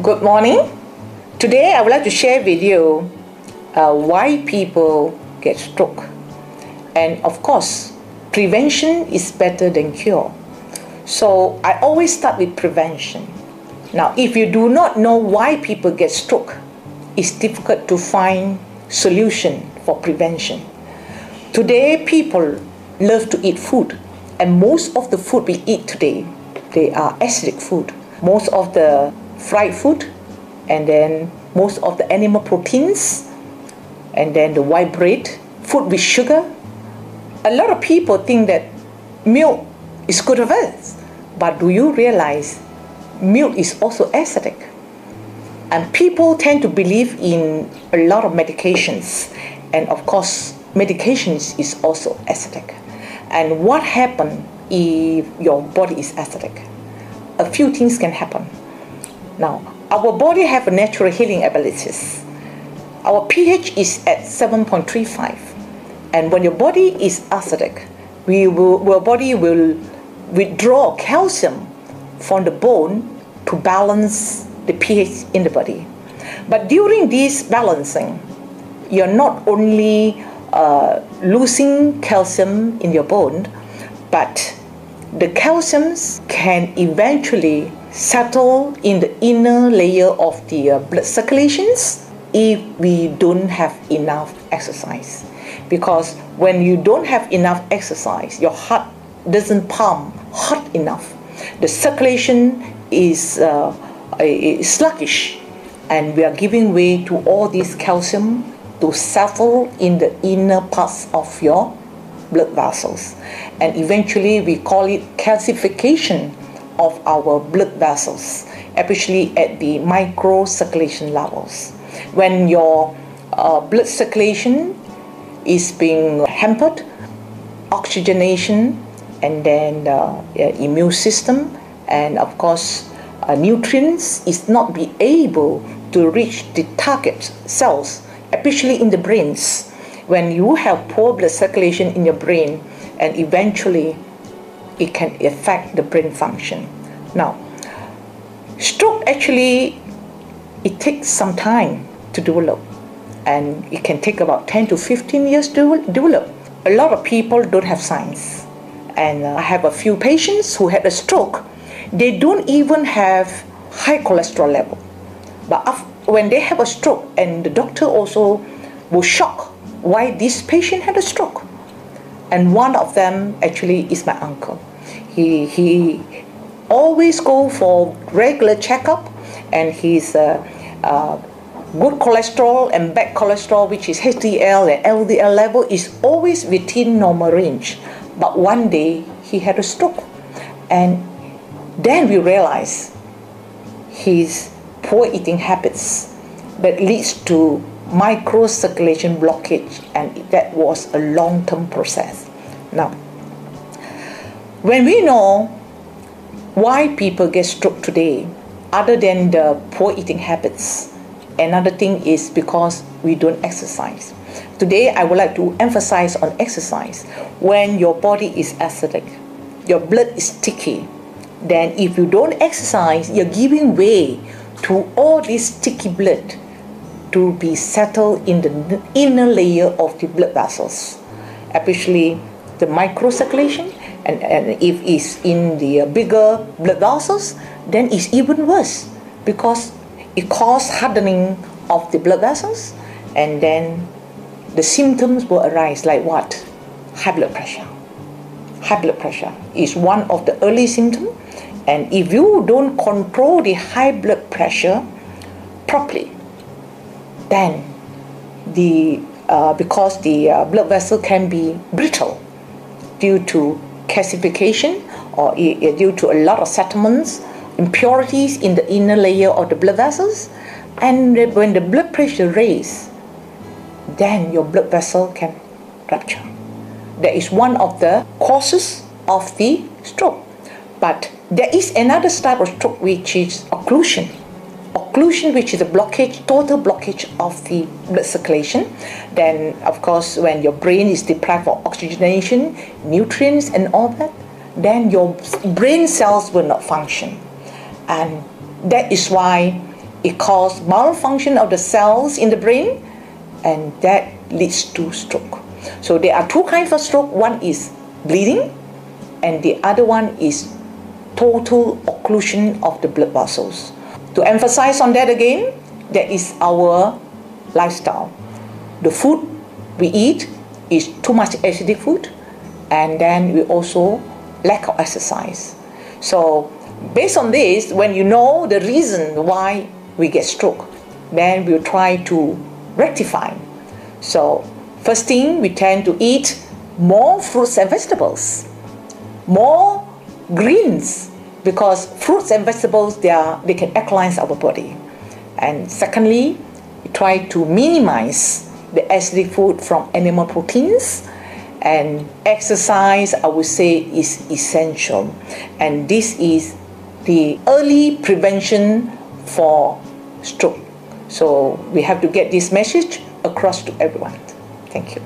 Good morning. Today I would like to share with you why people get stroke. And of course, prevention is better than cure. So I always start with prevention. Now, if you do not know why people get stroke, it's difficult to find solution for prevention. Today, people love to eat food, and most of the food we eat today, they are acidic food. Most of the fried food, and then most of the animal proteins, and then the white bread, food with sugar. A lot of people think that milk is good for us, but do you realize milk is also acidic? And people tend to believe in a lot of medications, and of course medications is also acidic. And what happens if your body is acidic? A few things can happen. Now, our body have a natural healing abilities. Our pH is at 7.35, and when your body is acidic, your body will withdraw calcium from the bone to balance the pH in the body. But during this balancing, you're not only losing calcium in your bone, but the calciums can eventually settle in the inner layer of the blood circulations if we don't have enough exercise. Because when you don't have enough exercise, your heart doesn't pump hot enough. The circulation is sluggish, and we are giving way to all this calcium to settle in the inner parts of your blood vessels. And eventually we call it calcification of our blood vessels, especially at the micro circulation levels. When your blood circulation is being hampered, oxygenation, and then immune system, and of course nutrients is not be able to reach the target cells, especially in the brains. When you have poor blood circulation in your brain, and eventually it can affect the brain function. Now, stroke actually, it takes some time to develop, and it can take about 10 to 15 years to develop. A lot of people don't have signs, and I have a few patients who had a stroke. They don't even have high cholesterol level, but when they have a stroke, and the doctor also was shocked why this patient had a stroke. And one of them actually is my uncle. He always go for regular checkup, and his good cholesterol and bad cholesterol, which is HDL and LDL level, is always within normal range. But one day he had a stroke, and then we realized his poor eating habits that leads to microcirculation blockage, and that was a long-term process. Now, when we know why people get stroke today, other than the poor eating habits, another thing is because we don't exercise. Today I would like to emphasize on exercise. When your body is acidic, your blood is sticky, then if you don't exercise, you're giving way to all this sticky blood to be settled in the inner layer of the blood vessels, especially the microcirculation, and if it's in the bigger blood vessels, then it's even worse, because it causes hardening of the blood vessels, and then the symptoms will arise like what? High blood pressure. High blood pressure is one of the early symptoms, and if you don't control the high blood pressure properly, then because the blood vessel can be brittle due to calcification, or due to a lot of settlements, impurities in the inner layer of the blood vessels, and when the blood pressure raises, then your blood vessel can rupture. That is one of the causes of the stroke. But there is another type of stroke, which is occlusion. Occlusion, which is a blockage, total blockage of the blood circulation. Then, of course, when your brain is deprived of oxygenation, nutrients, and all that, then your brain cells will not function. And that is why It causes malfunction of the cells in the brain, and that leads to stroke. So there are two kinds of stroke. One is bleeding, and the other one is total occlusion of the blood vessels. To emphasize on that again, that is our lifestyle. The food we eat is too much acidic food, and then we also lack of exercise. So based on this, when you know the reason why we get stroke, then we'll try to rectify. So first thing, we tend to eat more fruits and vegetables, more greens, because fruits and vegetables, they can alkalinize our body. And secondly, we try to minimize the acidic food from animal proteins, and exercise, I would say, is essential. And this is the early prevention for stroke. So we have to get this message across to everyone. Thank you.